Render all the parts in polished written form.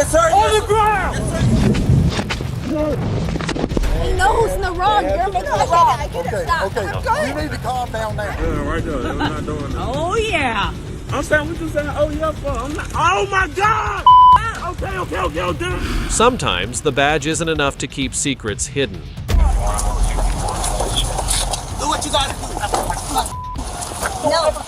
Yes, sir. On the ground! We know who's in the wrong. You're making the wrong. Okay. You need to calm down now. Yeah, right there. We're not doing that. Oh, yeah. I'm saying, what you saying? Oh, yeah, for? I'm not. Oh, my God! Okay. Sometimes the badge isn't enough to keep secrets hidden. Do what you gotta do. No.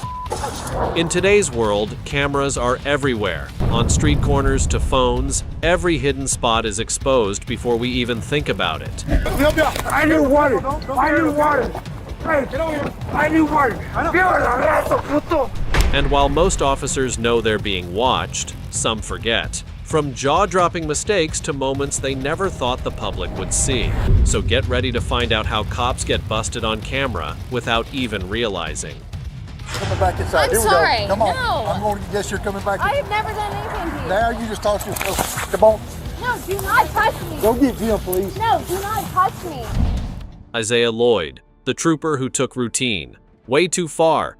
In today's world, cameras are everywhere. On street corners to phones, every hidden spot is exposed before we even think about it. I need water. Hey, get over here. I need water. And while most officers know they're being watched, some forget. From jaw-dropping mistakes to moments they never thought the public would see. So get ready to find out how cops get busted on camera without even realizing. Coming back inside. I'm Here we sorry. go. Come on. No. I'm going to guess you're coming back. I have never done anything to you. Now you just talk to yourself. Come on. No, do not touch me. Go get Jim, please. No, do not touch me. Isaiah Lloyd, the trooper who took routine way too far.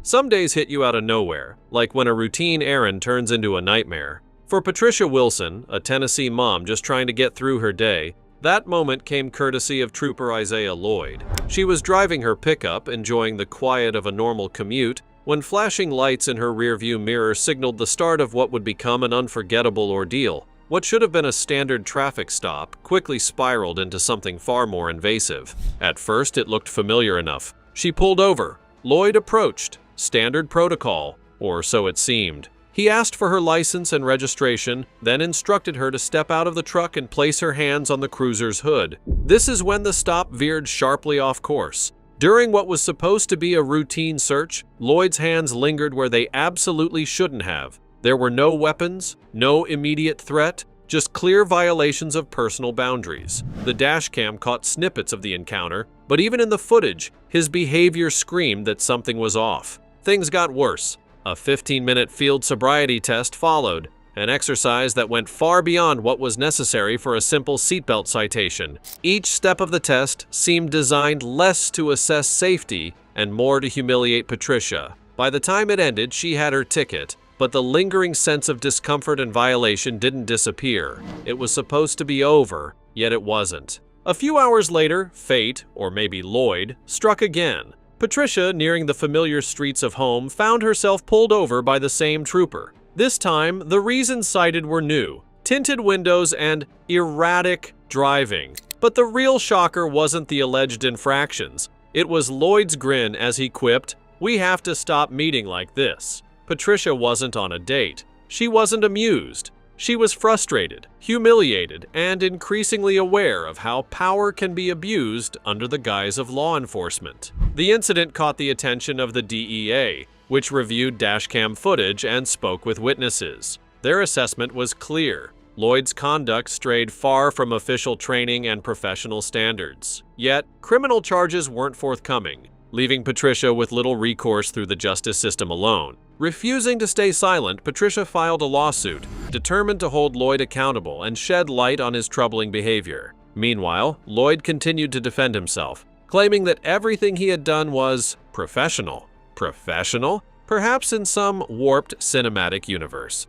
Some days hit you out of nowhere, like when a routine errand turns into a nightmare. For Patricia Wilson, a Tennessee mom just trying to get through her day, that moment came courtesy of Trooper Isaiah Lloyd. She was driving her pickup, enjoying the quiet of a normal commute, when flashing lights in her rearview mirror signaled the start of what would become an unforgettable ordeal. What should have been a standard traffic stop quickly spiraled into something far more invasive. At first, it looked familiar enough. She pulled over. Lloyd approached. Standard protocol, or so it seemed. He asked for her license and registration, then instructed her to step out of the truck and place her hands on the cruiser's hood. This is when the stop veered sharply off course. During what was supposed to be a routine search, Lloyd's hands lingered where they absolutely shouldn't have. There were no weapons, no immediate threat, just clear violations of personal boundaries. The dashcam caught snippets of the encounter, but even in the footage, his behavior screamed that something was off. Things got worse. A 15-minute field sobriety test followed, an exercise that went far beyond what was necessary for a simple seatbelt citation. Each step of the test seemed designed less to assess safety and more to humiliate Patricia. By the time it ended, she had her ticket, but the lingering sense of discomfort and violation didn't disappear. It was supposed to be over, yet it wasn't. A few hours later, fate, or maybe Lloyd, struck again. Patricia, nearing the familiar streets of home, found herself pulled over by the same trooper. This time, the reasons cited were new: tinted windows and erratic driving. But the real shocker wasn't the alleged infractions. It was Lloyd's grin as he quipped, "We have to stop meeting like this." Patricia wasn't on a date. She wasn't amused. She was frustrated, humiliated, and increasingly aware of how power can be abused under the guise of law enforcement. The incident caught the attention of the DEA, which reviewed dashcam footage and spoke with witnesses. Their assessment was clear. Lloyd's conduct strayed far from official training and professional standards. Yet, criminal charges weren't forthcoming, leaving Patricia with little recourse through the justice system alone. Refusing to stay silent, Patricia filed a lawsuit, determined to hold Lloyd accountable and shed light on his troubling behavior. Meanwhile, Lloyd continued to defend himself, claiming that everything he had done was professional. Professional? Perhaps in some warped cinematic universe.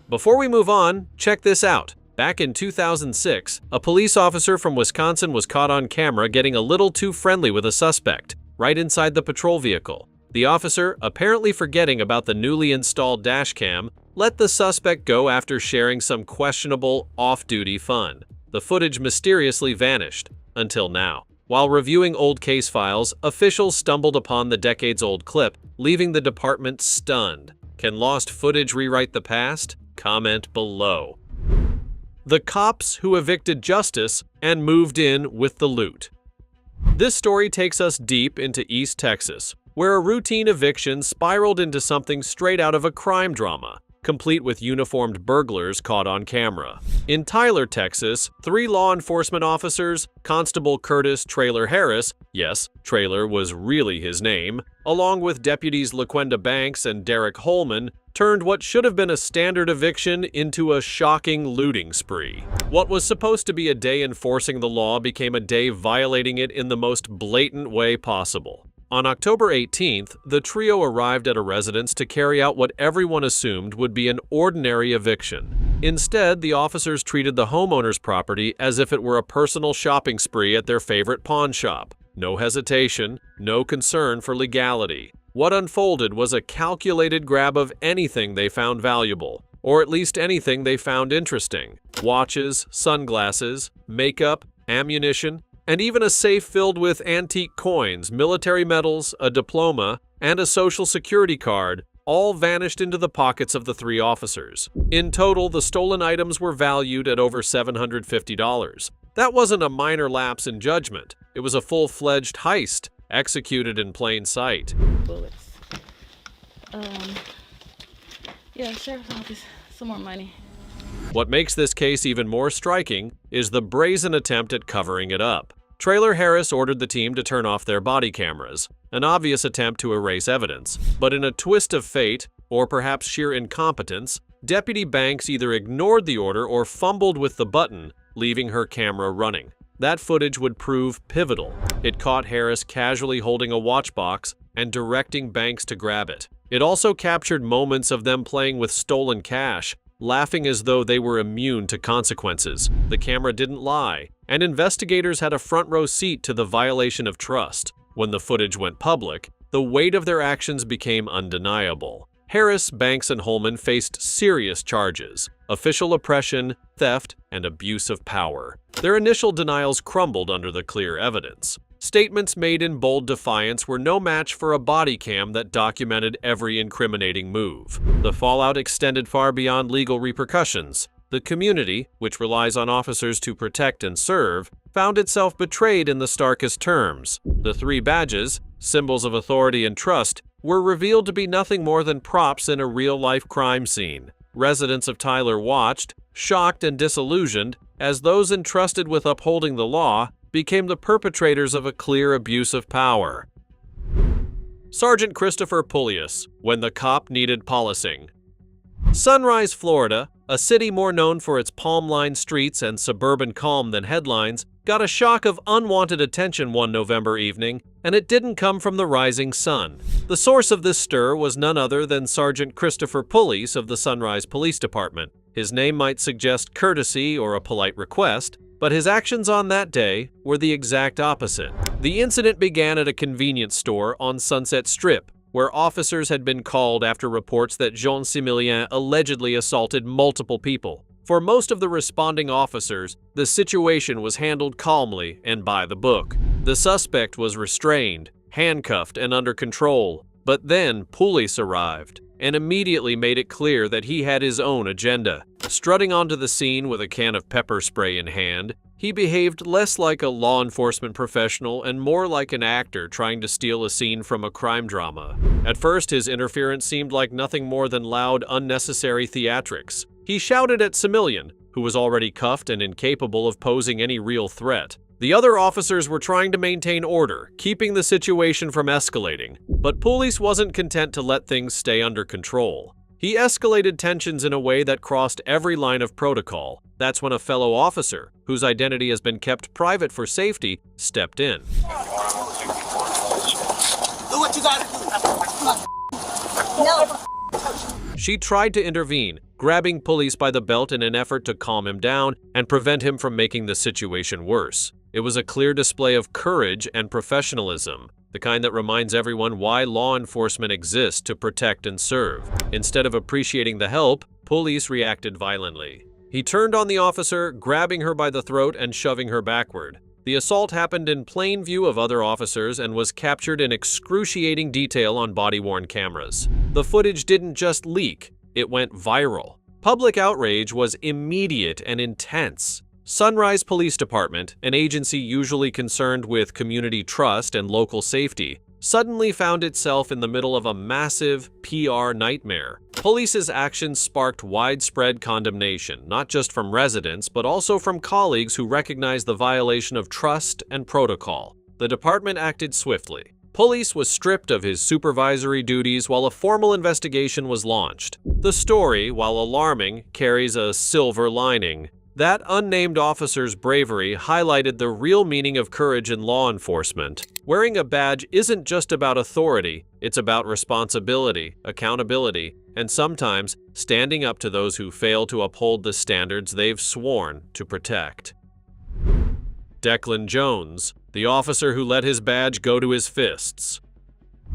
Before we move on, check this out. Back in 2006, a police officer from Wisconsin was caught on camera getting a little too friendly with a suspect, right inside the patrol vehicle. The officer, apparently forgetting about the newly installed dashcam, let the suspect go after sharing some questionable off-duty fun. The footage mysteriously vanished, until now. While reviewing old case files, officials stumbled upon the decades-old clip, leaving the department stunned. Can lost footage rewrite the past? Comment below. The cops who evicted justice and moved in with the loot. This story takes us deep into East Texas, where a routine eviction spiraled into something straight out of a crime drama, complete with uniformed burglars caught on camera. In Tyler, Texas, 3 law enforcement officers, Constable Curtis Trailer Harris, yes, Trailer was really his name, along with deputies LaQuenda Banks and Derek Holman, turned what should have been a standard eviction into a shocking looting spree. What was supposed to be a day enforcing the law became a day violating it in the most blatant way possible. On October 18th, the trio arrived at a residence to carry out what everyone assumed would be an ordinary eviction. Instead, the officers treated the homeowner's property as if it were a personal shopping spree at their favorite pawn shop. No hesitation, no concern for legality. What unfolded was a calculated grab of anything they found valuable, or at least anything they found interesting. Watches, sunglasses, makeup, ammunition, and even a safe filled with antique coins, military medals, a diploma, and a social security card all vanished into the pockets of the three officers. In total, the stolen items were valued at over $750. That wasn't a minor lapse in judgment. It was a full-fledged heist, executed in plain sight. Bullets. Yeah, sheriff's office. Some more money. What makes this case even more striking is the brazen attempt at covering it up. Traylor Harris ordered the team to turn off their body cameras, an obvious attempt to erase evidence. But in a twist of fate, or perhaps sheer incompetence, Deputy Banks either ignored the order or fumbled with the button, leaving her camera running. That footage would prove pivotal. It caught Harris casually holding a watch box and directing Banks to grab it. It also captured moments of them playing with stolen cash, laughing as though they were immune to consequences. The camera didn't lie, and investigators had a front-row seat to the violation of trust. When the footage went public, the weight of their actions became undeniable. Harris, Banks, and Holman faced serious charges: official oppression, theft, and abuse of power. Their initial denials crumbled under the clear evidence. Statements made in bold defiance were no match for a body cam that documented every incriminating move. The fallout extended far beyond legal repercussions. The community, which relies on officers to protect and serve, found itself betrayed in the starkest terms. The three badges, symbols of authority and trust, were revealed to be nothing more than props in a real-life crime scene. Residents of Tyler watched, shocked and disillusioned, as those entrusted with upholding the law became the perpetrators of a clear abuse of power. Sergeant Christopher Pulius, when the cop needed policing. Sunrise, Florida, a city more known for its palm-lined streets and suburban calm than headlines, got a shock of unwanted attention one November evening, and it didn't come from the rising sun. The source of this stir was none other than Sergeant Christopher Pulice of the Sunrise Police Department. His name might suggest courtesy or a polite request, but his actions on that day were the exact opposite. The incident began at a convenience store on Sunset Strip, where officers had been called after reports that Jean Similien allegedly assaulted multiple people. For most of the responding officers, the situation was handled calmly and by the book. The suspect was restrained, handcuffed, and under control. But then Pulice arrived and immediately made it clear that he had his own agenda. Strutting onto the scene with a can of pepper spray in hand, he behaved less like a law enforcement professional and more like an actor trying to steal a scene from a crime drama. At first, his interference seemed like nothing more than loud, unnecessary theatrics. He shouted at Similien, who was already cuffed and incapable of posing any real threat. The other officers were trying to maintain order, keeping the situation from escalating. But Pulice wasn't content to let things stay under control. He escalated tensions in a way that crossed every line of protocol. That's when a fellow officer, whose identity has been kept private for safety, stepped in. Do what you gotta do. No. She tried to intervene, grabbing Pulice by the belt in an effort to calm him down and prevent him from making the situation worse. It was a clear display of courage and professionalism, the kind that reminds everyone why law enforcement exists: to protect and serve. Instead of appreciating the help, Pulice reacted violently. He turned on the officer, grabbing her by the throat and shoving her backward. The assault happened in plain view of other officers and was captured in excruciating detail on body-worn cameras. The footage didn't just leak, it went viral. Public outrage was immediate and intense. Sunrise Police Department, an agency usually concerned with community trust and local safety, suddenly found itself in the middle of a massive PR nightmare. Police's actions sparked widespread condemnation, not just from residents, but also from colleagues who recognized the violation of trust and protocol. The department acted swiftly. Pulice was stripped of his supervisory duties while a formal investigation was launched. The story, while alarming, carries a silver lining. That unnamed officer's bravery highlighted the real meaning of courage in law enforcement. Wearing a badge isn't just about authority, it's about responsibility, accountability, and sometimes standing up to those who fail to uphold the standards they've sworn to protect. Declan Jones, the officer who let his badge go to his fists.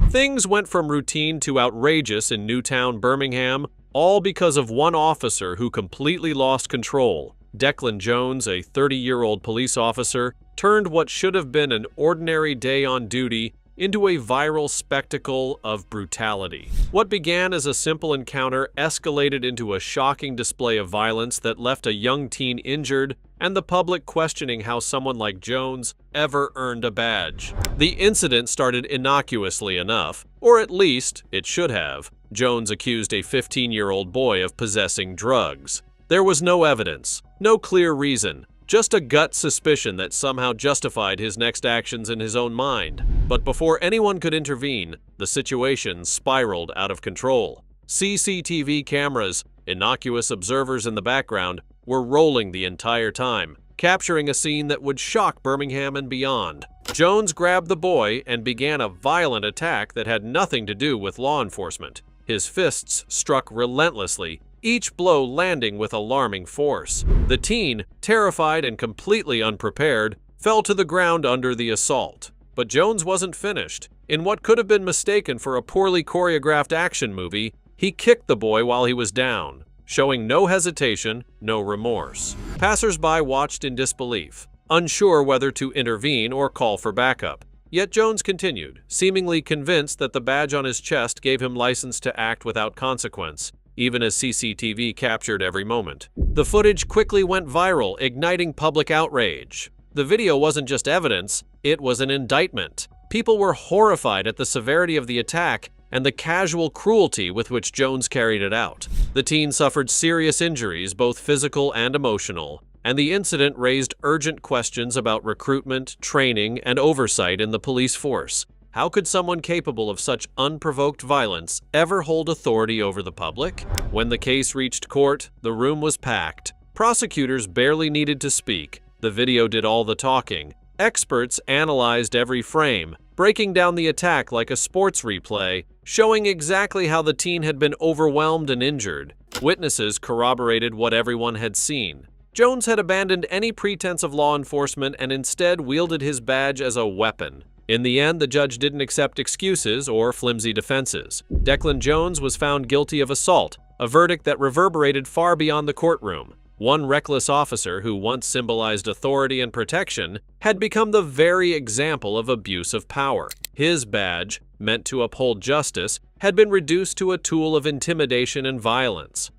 Things went from routine to outrageous in Newtown, Birmingham, all because of one officer who completely lost control. Declan Jones, a 30-year-old police officer, turned what should have been an ordinary day on duty into a viral spectacle of brutality. What began as a simple encounter escalated into a shocking display of violence that left a young teen injured and the public questioning how someone like Jones ever earned a badge. The incident started innocuously enough, or at least it should have. Jones accused a 15-year-old boy of possessing drugs. There was no evidence, no clear reason, just a gut suspicion that somehow justified his next actions in his own mind. But before anyone could intervene, the situation spiraled out of control. CCTV cameras, innocuous observers in the background, were rolling the entire time, capturing a scene that would shock Birmingham and beyond. Jones grabbed the boy and began a violent attack that had nothing to do with law enforcement. His fists struck relentlessly, each blow landing with alarming force. The teen, terrified and completely unprepared, fell to the ground under the assault. But Jones wasn't finished. In what could have been mistaken for a poorly choreographed action movie, he kicked the boy while he was down, showing no hesitation, no remorse. Passers-by watched in disbelief, unsure whether to intervene or call for backup. Yet Jones continued, seemingly convinced that the badge on his chest gave him license to act without consequence, even as CCTV captured every moment. The footage quickly went viral, igniting public outrage. The video wasn't just evidence, it was an indictment. People were horrified at the severity of the attack and the casual cruelty with which Jones carried it out. The teen suffered serious injuries, both physical and emotional, and the incident raised urgent questions about recruitment, training, and oversight in the police force. How could someone capable of such unprovoked violence ever hold authority over the public? When the case reached court, the room was packed. Prosecutors barely needed to speak. The video did all the talking. Experts analyzed every frame, breaking down the attack like a sports replay, showing exactly how the teen had been overwhelmed and injured. Witnesses corroborated what everyone had seen. Jones had abandoned any pretense of law enforcement and instead wielded his badge as a weapon. In the end, the judge didn't accept excuses or flimsy defenses. Declan Jones was found guilty of assault, a verdict that reverberated far beyond the courtroom. One reckless officer who once symbolized authority and protection had become the very example of abuse of power. His badge, meant to uphold justice, had been reduced to a tool of intimidation and violence.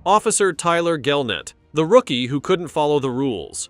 Officer Tyler Gelnet, the rookie who couldn't follow the rules.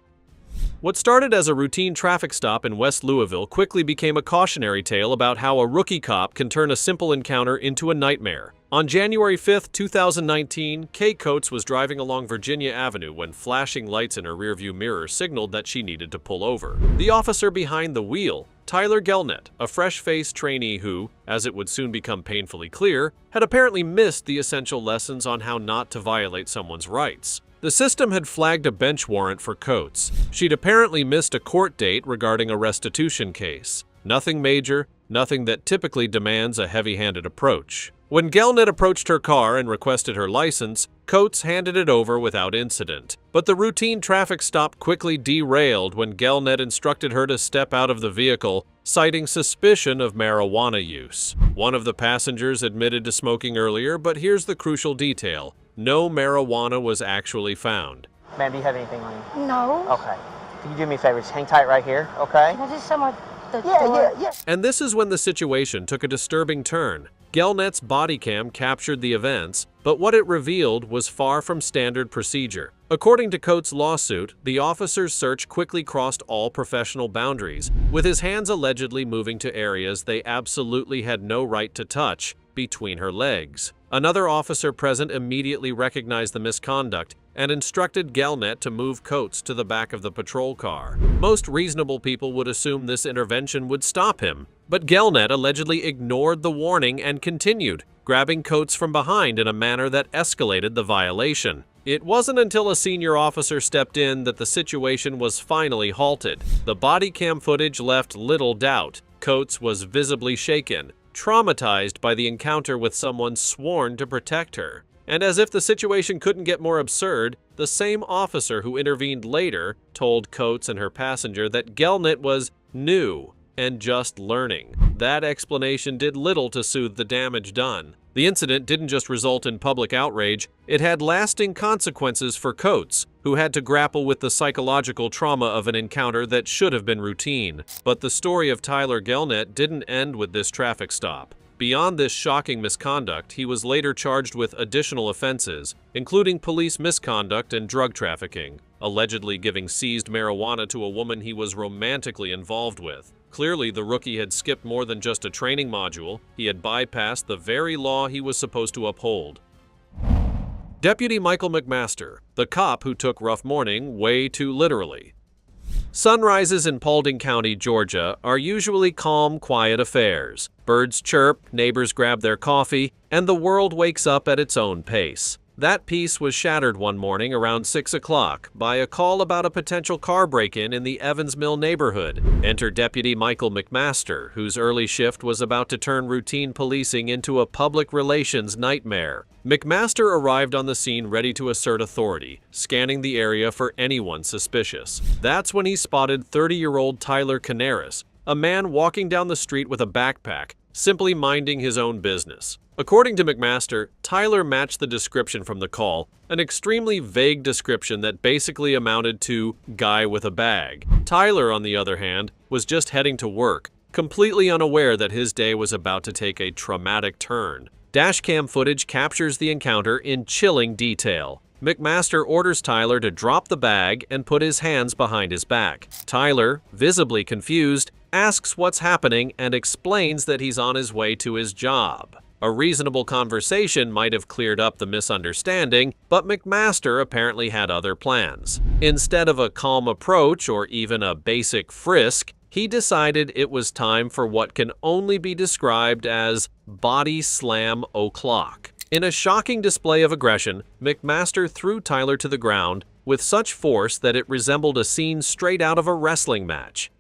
What started as a routine traffic stop in West Louisville quickly became a cautionary tale about how a rookie cop can turn a simple encounter into a nightmare. On January 5, 2019, Kay Coates was driving along Virginia Avenue when flashing lights in her rearview mirror signaled that she needed to pull over. The officer behind the wheel, Tyler Gelnet, a fresh-faced trainee who, as it would soon become painfully clear, had apparently missed the essential lessons on how not to violate someone's rights. The system had flagged a bench warrant for Coates. She'd apparently missed a court date regarding a restitution case. Nothing major, nothing that typically demands a heavy-handed approach. When Gelnet approached her car and requested her license, Coates handed it over without incident. But the routine traffic stop quickly derailed when Gelnet instructed her to step out of the vehicle, citing suspicion of marijuana use. One of the passengers admitted to smoking earlier, but here's the crucial detail. No marijuana was actually found. Ma'am, do you have anything on you? No. Okay. Can you do me a favor? Just hang tight right here, okay? Can I just show the door? Yeah. And this is when the situation took a disturbing turn. Gelnet's body cam captured the events, but what it revealed was far from standard procedure. According to Coates' lawsuit, the officer's search quickly crossed all professional boundaries, with his hands allegedly moving to areas they absolutely had no right to touch, between her legs. Another officer present immediately recognized the misconduct and instructed Gelnet to move Coates to the back of the patrol car. Most reasonable people would assume this intervention would stop him, but Gelnet allegedly ignored the warning and continued, grabbing Coates from behind in a manner that escalated the violation. It wasn't until a senior officer stepped in that the situation was finally halted. The body cam footage left little doubt. Coates was visibly shaken, traumatized by the encounter with someone sworn to protect her. And as if the situation couldn't get more absurd, the same officer who intervened later told Coates and her passenger that Gelnet was new and just learning. That explanation did little to soothe the damage done. The incident didn't just result in public outrage, it had lasting consequences for Coates, who had to grapple with the psychological trauma of an encounter that should have been routine. But the story of Tyler Gelnet didn't end with this traffic stop. Beyond this shocking misconduct, he was later charged with additional offenses, including police misconduct and drug trafficking, allegedly giving seized marijuana to a woman he was romantically involved with. Clearly, the rookie had skipped more than just a training module. He had bypassed the very law he was supposed to uphold. Deputy Michael McMaster, the cop who took rough morning way too literally. Sunrises in Paulding County, Georgia, are usually calm, quiet affairs. Birds chirp, neighbors grab their coffee, and the world wakes up at its own pace. That peace was shattered one morning around 6 o'clock by a call about a potential car break-in in the Evans Mill neighborhood. Enter Deputy Michael McMaster, whose early shift was about to turn routine policing into a public relations nightmare. McMaster arrived on the scene ready to assert authority, scanning the area for anyone suspicious. That's when he spotted 30-year-old Tyler Canaris, a man walking down the street with a backpack, simply minding his own business. According to McMaster, Tyler matched the description from the call, an extremely vague description that basically amounted to guy with a bag. Tyler, on the other hand, was just heading to work, completely unaware that his day was about to take a traumatic turn. Dashcam footage captures the encounter in chilling detail. McMaster orders Tyler to drop the bag and put his hands behind his back. Tyler, visibly confused, asks what's happening and explains that he's on his way to his job. A reasonable conversation might have cleared up the misunderstanding, but McMaster apparently had other plans. Instead of a calm approach or even a basic frisk, he decided it was time for what can only be described as body slam o'clock. In a shocking display of aggression, McMaster threw Tyler to the ground with such force that it resembled a scene straight out of a wrestling match.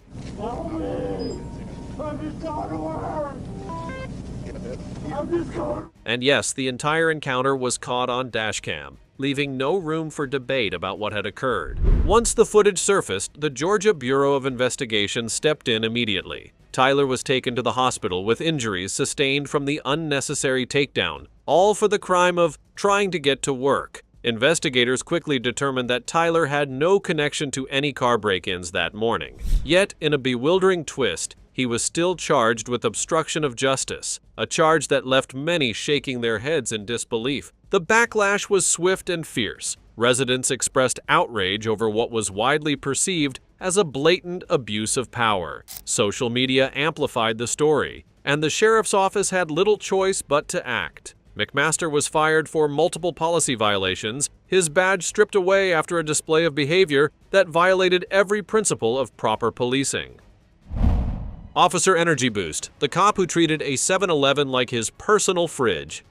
And yes, the entire encounter was caught on dashcam, leaving no room for debate about what had occurred. Once the footage surfaced, the Georgia Bureau of Investigation stepped in immediately. Tyler was taken to the hospital with injuries sustained from the unnecessary takedown, all for the crime of trying to get to work. Investigators quickly determined that Tyler had no connection to any car break-ins that morning. Yet, in a bewildering twist, he was still charged with obstruction of justice, a charge that left many shaking their heads in disbelief. The backlash was swift and fierce. Residents expressed outrage over what was widely perceived as a blatant abuse of power. Social media amplified the story, and the sheriff's office had little choice but to act. McMaster was fired for multiple policy violations, his badge stripped away after a display of behavior that violated every principle of proper policing. Officer Energy Boost, the cop who treated a 7-Eleven like his personal fridge.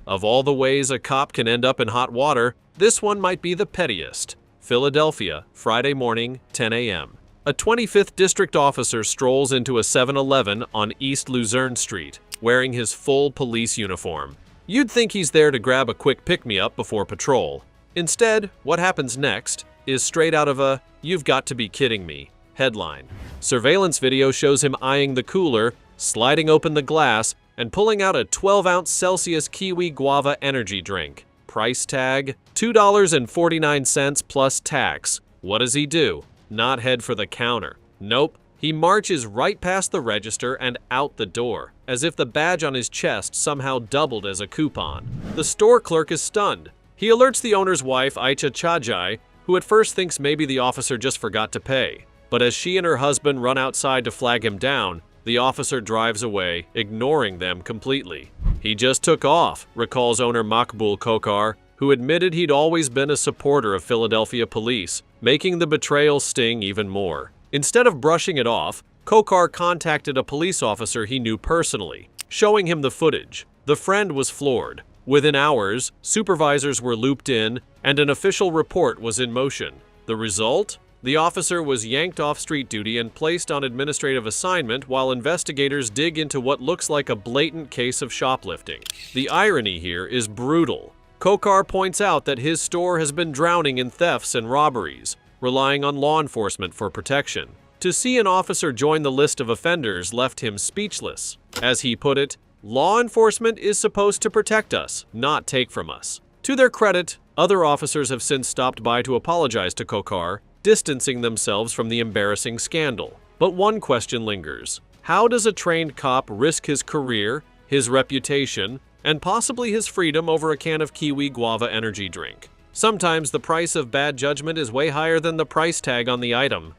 Of all the ways a cop can end up in hot water, this one might be the pettiest. Philadelphia, Friday morning, 10 a.m. A 25th District officer strolls into a 7-Eleven on East Luzerne Street, wearing his full police uniform. You'd think he's there to grab a quick pick-me-up before patrol. Instead, what happens next is straight out of a "You've got to be kidding me" headline. Surveillance video shows him eyeing the cooler, sliding open the glass, and pulling out a 12-ounce Celsius Kiwi Guava energy drink. Price tag, $2.49 plus tax. What does he do? Not head for the counter. Nope. He marches right past the register and out the door, as if the badge on his chest somehow doubled as a coupon. The store clerk is stunned. He alerts the owner's wife, Aicha Chajai, who at first thinks maybe the officer just forgot to pay. But as she and her husband run outside to flag him down, the officer drives away, ignoring them completely. He just took off, recalls owner Makbul Kokar, who admitted he'd always been a supporter of Philadelphia police, making the betrayal sting even more. Instead of brushing it off, Kokar contacted a police officer he knew personally, showing him the footage. The friend was floored. Within hours, supervisors were looped in, and an official report was in motion. The result? The officer was yanked off street duty and placed on administrative assignment while investigators dig into what looks like a blatant case of shoplifting. The irony here is brutal. Kokar points out that his store has been drowning in thefts and robberies, relying on law enforcement for protection. To see an officer join the list of offenders left him speechless. As he put it, law enforcement is supposed to protect us, not take from us. To their credit, other officers have since stopped by to apologize to Kokar, distancing themselves from the embarrassing scandal. But one question lingers. How does a trained cop risk his career, his reputation, and possibly his freedom over a can of Kiwi Guava energy drink? Sometimes the price of bad judgment is way higher than the price tag on the item.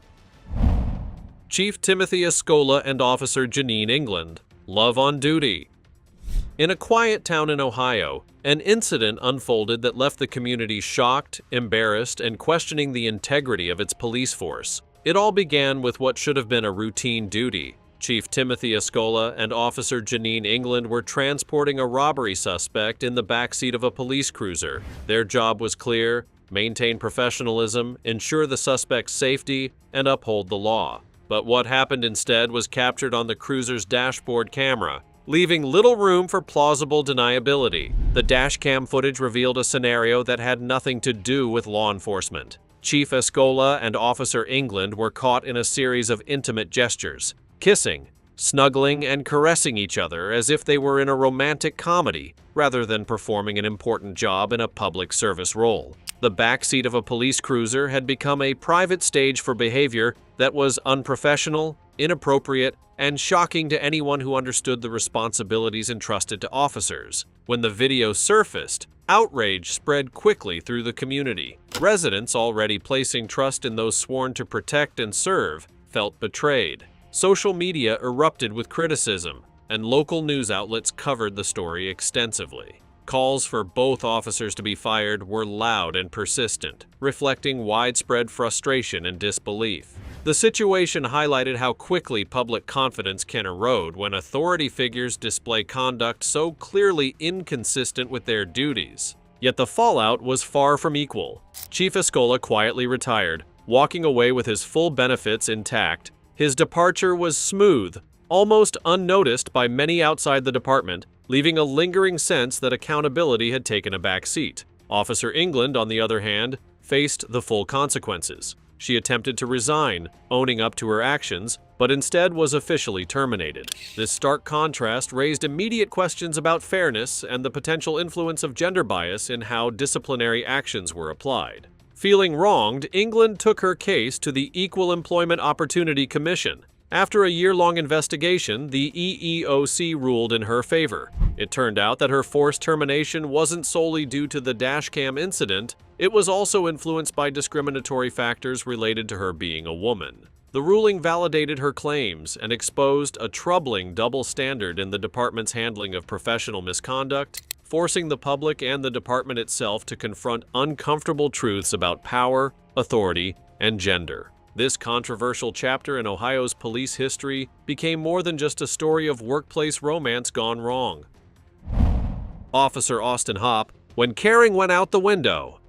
Chief Timothy Escola and Officer Janine England. Love on duty. In a quiet town in Ohio, an incident unfolded that left the community shocked, embarrassed, and questioning the integrity of its police force. It all began with what should have been a routine duty. Chief Timothy Escola and Officer Janine England were transporting a robbery suspect in the backseat of a police cruiser. Their job was clear: maintain professionalism, ensure the suspect's safety, and uphold the law. But what happened instead was captured on the cruiser's dashboard camera, leaving little room for plausible deniability. The dashcam footage revealed a scenario that had nothing to do with law enforcement. Chief Escola and Officer England were caught in a series of intimate gestures, kissing, snuggling, and caressing each other as if they were in a romantic comedy, rather than performing an important job in a public service role. The backseat of a police cruiser had become a private stage for behavior that was unprofessional, inappropriate, and shocking to anyone who understood the responsibilities entrusted to officers. When the video surfaced, outrage spread quickly through the community. Residents, already placing trust in those sworn to protect and serve, felt betrayed. Social media erupted with criticism, and local news outlets covered the story extensively. Calls for both officers to be fired were loud and persistent, reflecting widespread frustration and disbelief. The situation highlighted how quickly public confidence can erode when authority figures display conduct so clearly inconsistent with their duties. Yet the fallout was far from equal. Chief Escola quietly retired, walking away with his full benefits intact. His departure was smooth, almost unnoticed by many outside the department, leaving a lingering sense that accountability had taken a back seat. Officer England, on the other hand, faced the full consequences. She attempted to resign, owning up to her actions, but instead was officially terminated. This stark contrast raised immediate questions about fairness and the potential influence of gender bias in how disciplinary actions were applied. Feeling wronged, England took her case to the Equal Employment Opportunity Commission. After a year-long investigation, the EEOC ruled in her favor. It turned out that her forced termination wasn't solely due to the dashcam incident, it was also influenced by discriminatory factors related to her being a woman. The ruling validated her claims and exposed a troubling double standard in the department's handling of professional misconduct, forcing the public and the department itself to confront uncomfortable truths about power, authority, and gender. This controversial chapter in Ohio's police history became more than just a story of workplace romance gone wrong. Officer Austin Hopp, when caring went out the window.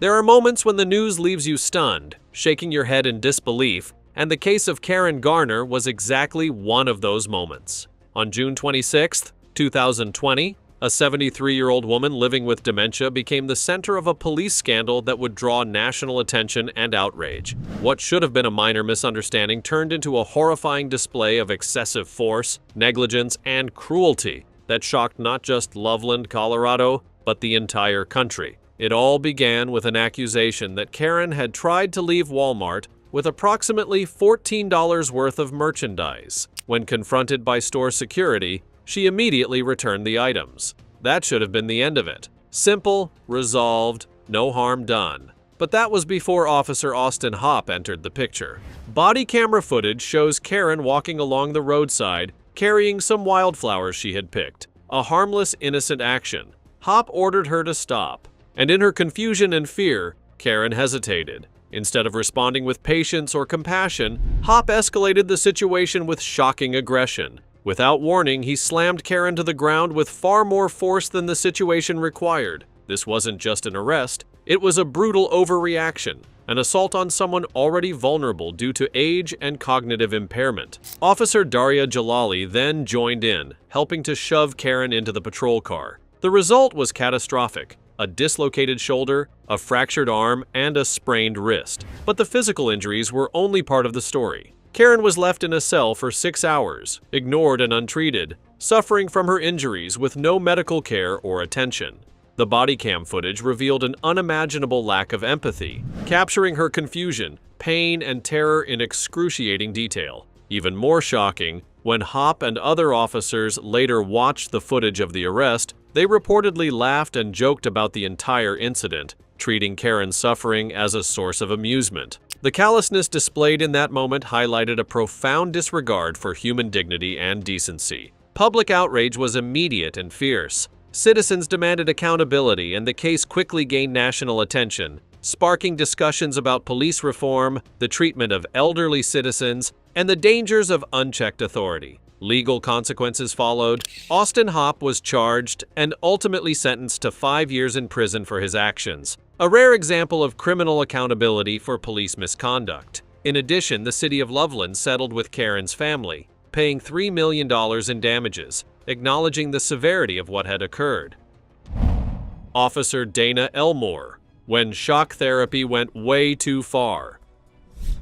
There are moments when the news leaves you stunned, shaking your head in disbelief, and the case of Karen Garner was exactly one of those moments. On June 26, 2020, a 73-year-old woman living with dementia became the center of a police scandal that would draw national attention and outrage. What should have been a minor misunderstanding turned into a horrifying display of excessive force, negligence, and cruelty that shocked not just Loveland, Colorado, but the entire country. It all began with an accusation that Karen had tried to leave Walmart with approximately $14 worth of merchandise. When confronted by store security, she immediately returned the items. That should have been the end of it. Simple, resolved, no harm done. But that was before Officer Austin Hopp entered the picture. Body camera footage shows Karen walking along the roadside, carrying some wildflowers she had picked. A harmless, innocent action. Hopp ordered her to stop. And in her confusion and fear, Karen hesitated. Instead of responding with patience or compassion, Hopp escalated the situation with shocking aggression. Without warning, he slammed Karen to the ground with far more force than the situation required. This wasn't just an arrest, it was a brutal overreaction, an assault on someone already vulnerable due to age and cognitive impairment. Officer Daria Jalali then joined in, helping to shove Karen into the patrol car. The result was catastrophic: a dislocated shoulder, a fractured arm, and a sprained wrist. But the physical injuries were only part of the story. Karen was left in a cell for 6 hours, ignored and untreated, suffering from her injuries with no medical care or attention. The body cam footage revealed an unimaginable lack of empathy, capturing her confusion, pain, and terror in excruciating detail. Even more shocking, when Hop and other officers later watched the footage of the arrest, they reportedly laughed and joked about the entire incident, treating Karen's suffering as a source of amusement. The callousness displayed in that moment highlighted a profound disregard for human dignity and decency. Public outrage was immediate and fierce. Citizens demanded accountability, and the case quickly gained national attention, sparking discussions about police reform, the treatment of elderly citizens, and the dangers of unchecked authority. Legal consequences followed. Austin Hop was charged and ultimately sentenced to 5 years in prison for his actions, a rare example of criminal accountability for police misconduct. In addition, the city of Loveland settled with Karen's family, paying $3 million in damages, acknowledging the severity of what had occurred. Officer Dana Elmore, when shock therapy went way too far.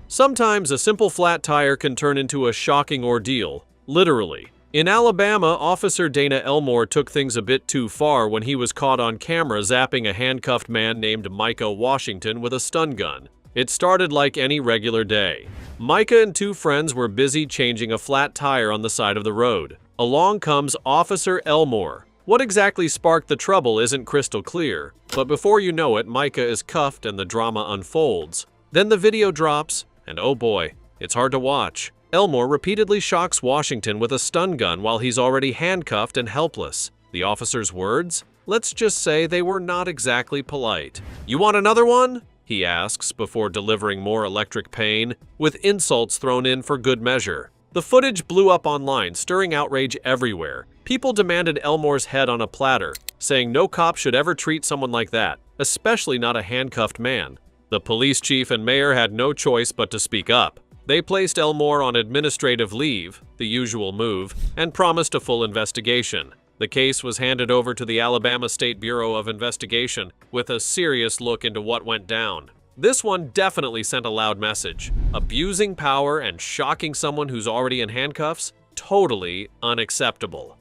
Sometimes a simple flat tire can turn into a shocking ordeal, literally. In Alabama, Officer Dana Elmore took things a bit too far when he was caught on camera zapping a handcuffed man named Micah Washington with a stun gun. It started like any regular day. Micah and 2 friends were busy changing a flat tire on the side of the road. Along comes Officer Elmore. What exactly sparked the trouble isn't crystal clear, but before you know it, Micah is cuffed and the drama unfolds. Then the video drops, and oh boy, it's hard to watch. Elmore repeatedly shocks Washington with a stun gun while he's already handcuffed and helpless. The officer's words? Let's just say they were not exactly polite. "You want another one?" he asks before delivering more electric pain, with insults thrown in for good measure. The footage blew up online, stirring outrage everywhere. People demanded Elmore's head on a platter, saying no cop should ever treat someone like that, especially not a handcuffed man. The police chief and mayor had no choice but to speak up. They placed Elmore on administrative leave, the usual move, and promised a full investigation. The case was handed over to the Alabama State Bureau of Investigation with a serious look into what went down. This one definitely sent a loud message. Abusing power and shocking someone who's already in handcuffs? Totally unacceptable.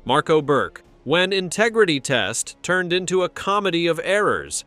Marco Burke, when Integrity Test turned into a comedy of errors.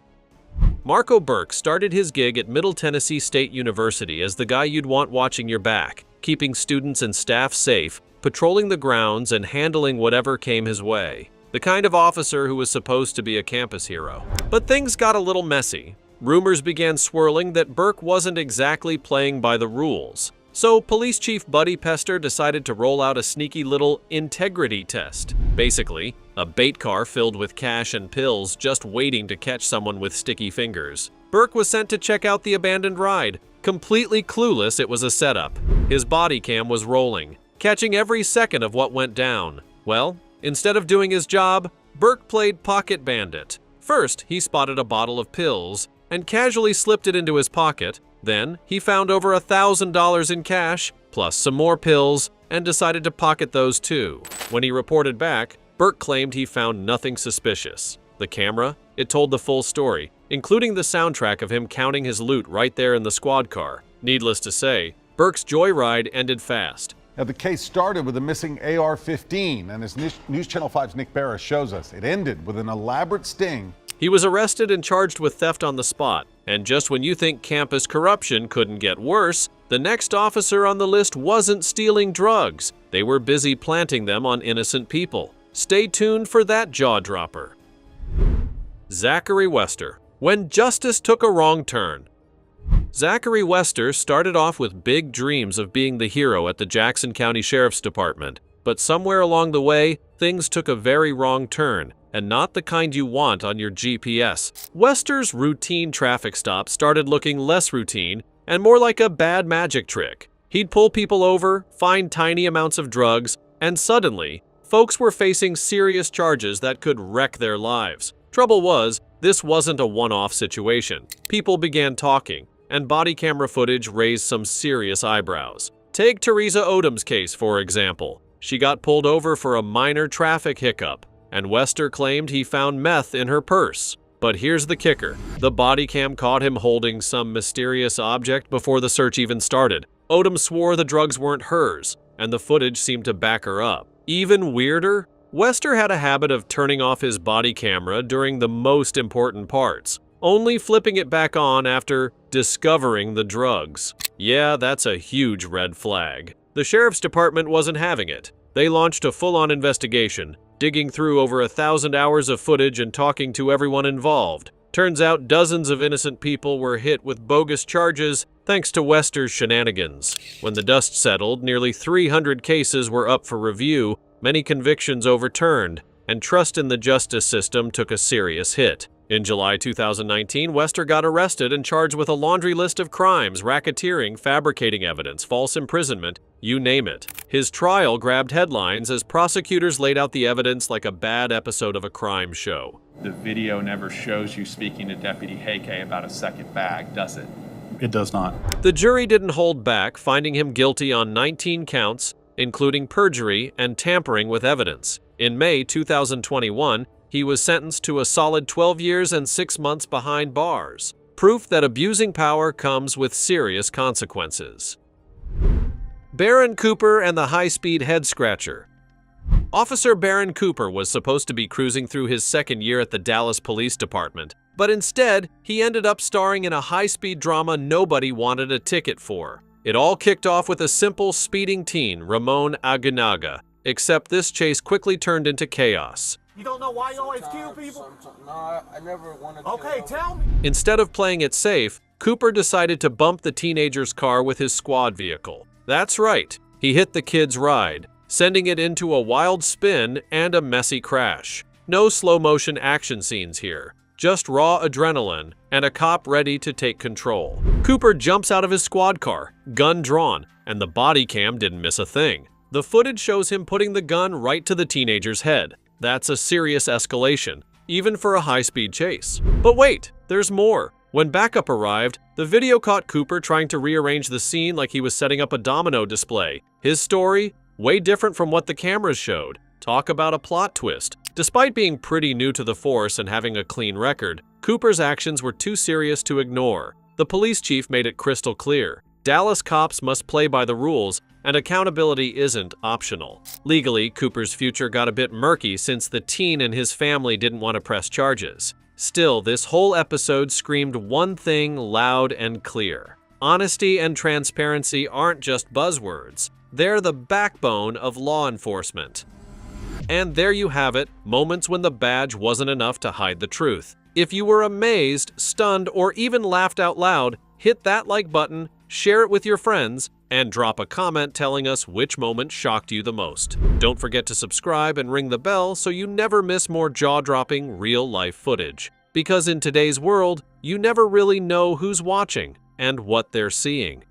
Marco Burke started his gig at Middle Tennessee State University as the guy you'd want watching your back, keeping students and staff safe, patrolling the grounds, and handling whatever came his way. The kind of officer who was supposed to be a campus hero. But things got a little messy. Rumors began swirling that Burke wasn't exactly playing by the rules. So Police Chief Buddy Pester decided to roll out a sneaky little integrity test. Basically, a bait car filled with cash and pills just waiting to catch someone with sticky fingers. Burke was sent to check out the abandoned ride, completely clueless it was a setup. His body cam was rolling, catching every second of what went down. Well, instead of doing his job, Burke played pocket bandit. First, he spotted a bottle of pills and casually slipped it into his pocket. Then, he found over $1,000 in cash, plus some more pills, and decided to pocket those too. When he reported back, Burke claimed he found nothing suspicious. The camera? It told the full story, including the soundtrack of him counting his loot right there in the squad car. Needless to say, Burke's joyride ended fast. Now, the case started with a missing AR-15, and as News Channel 5's Nick Barra shows us, it ended with an elaborate sting. He was arrested and charged with theft on the spot, and just when you think campus corruption couldn't get worse, the next officer on the list wasn't stealing drugs. They were busy planting them on innocent people. Stay tuned for that jaw-dropper. Zachary Wester, when justice took a wrong turn. Zachary Wester started off with big dreams of being the hero at the Jackson County Sheriff's Department, but somewhere along the way, things took a very wrong turn, and not the kind you want on your GPS. Wester's routine traffic stop started looking less routine and more like a bad magic trick. He'd pull people over, find tiny amounts of drugs, and suddenly, folks were facing serious charges that could wreck their lives. Trouble was, This wasn't a one-off situation. People began talking, and body camera footage raised some serious eyebrows. Take Teresa Odom's case, for example. She got pulled over for a minor traffic hiccup, and Wester claimed he found meth in her purse. But here's the kicker. The body cam caught him holding some mysterious object before the search even started. Odom swore the drugs weren't hers, and the footage seemed to back her up. Even weirder, Wester had a habit of turning off his body camera during the most important parts, only flipping it back on after discovering the drugs. Yeah, that's a huge red flag. The sheriff's department wasn't having it. They launched a full-on investigation, digging through over 1,000 hours of footage and talking to everyone involved. Turns out dozens of innocent people were hit with bogus charges thanks to Wester's shenanigans. When the dust settled, nearly 300 cases were up for review, many convictions overturned, and trust in the justice system took a serious hit. In July 2019, Wester got arrested and charged with a laundry list of crimes: racketeering, fabricating evidence, false imprisonment, you name it. His trial grabbed headlines as prosecutors laid out the evidence like a bad episode of a crime show. The video never shows you speaking to Deputy Heike about a second bag, does it? It does not. The jury didn't hold back, finding him guilty on 19 counts, including perjury and tampering with evidence. In May 2021, he was sentenced to a solid 12 years and 6 months behind bars. Proof that abusing power comes with serious consequences. Baron Cooper and the high-speed head-scratcher. Officer Baron Cooper was supposed to be cruising through his second year at the Dallas Police Department, but instead, he ended up starring in a high-speed drama nobody wanted a ticket for. It all kicked off with a simple speeding teen, Ramon Aguinaga, except this chase quickly turned into chaos. You don't know why you always kill people? No, I never wanted to. Okay, tell me. Instead of playing it safe, Cooper decided to bump the teenager's car with his squad vehicle. That's right, he hit the kid's ride, sending it into a wild spin and a messy crash. No slow-motion action scenes here, just raw adrenaline and a cop ready to take control. Cooper jumps out of his squad car, gun drawn, and the body cam didn't miss a thing. The footage shows him putting the gun right to the teenager's head. That's a serious escalation, even for a high-speed chase. But wait, there's more. When backup arrived, the video caught Cooper trying to rearrange the scene like he was setting up a domino display. His story? Way different from what the cameras showed. Talk about a plot twist. Despite being pretty new to the force and having a clean record, Cooper's actions were too serious to ignore. The police chief made it crystal clear. Dallas cops must play by the rules, and accountability isn't optional. Legally, Cooper's future got a bit murky since the teen and his family didn't want to press charges. Still, this whole episode screamed one thing loud and clear. Honesty and transparency aren't just buzzwords. They're the backbone of law enforcement. And there you have it, moments when the badge wasn't enough to hide the truth. If you were amazed, stunned, or even laughed out loud, hit that like button, share it with your friends, and drop a comment telling us which moment shocked you the most. Don't forget to subscribe and ring the bell so you never miss more jaw-dropping, real-life footage. Because in today's world, you never really know who's watching and what they're seeing.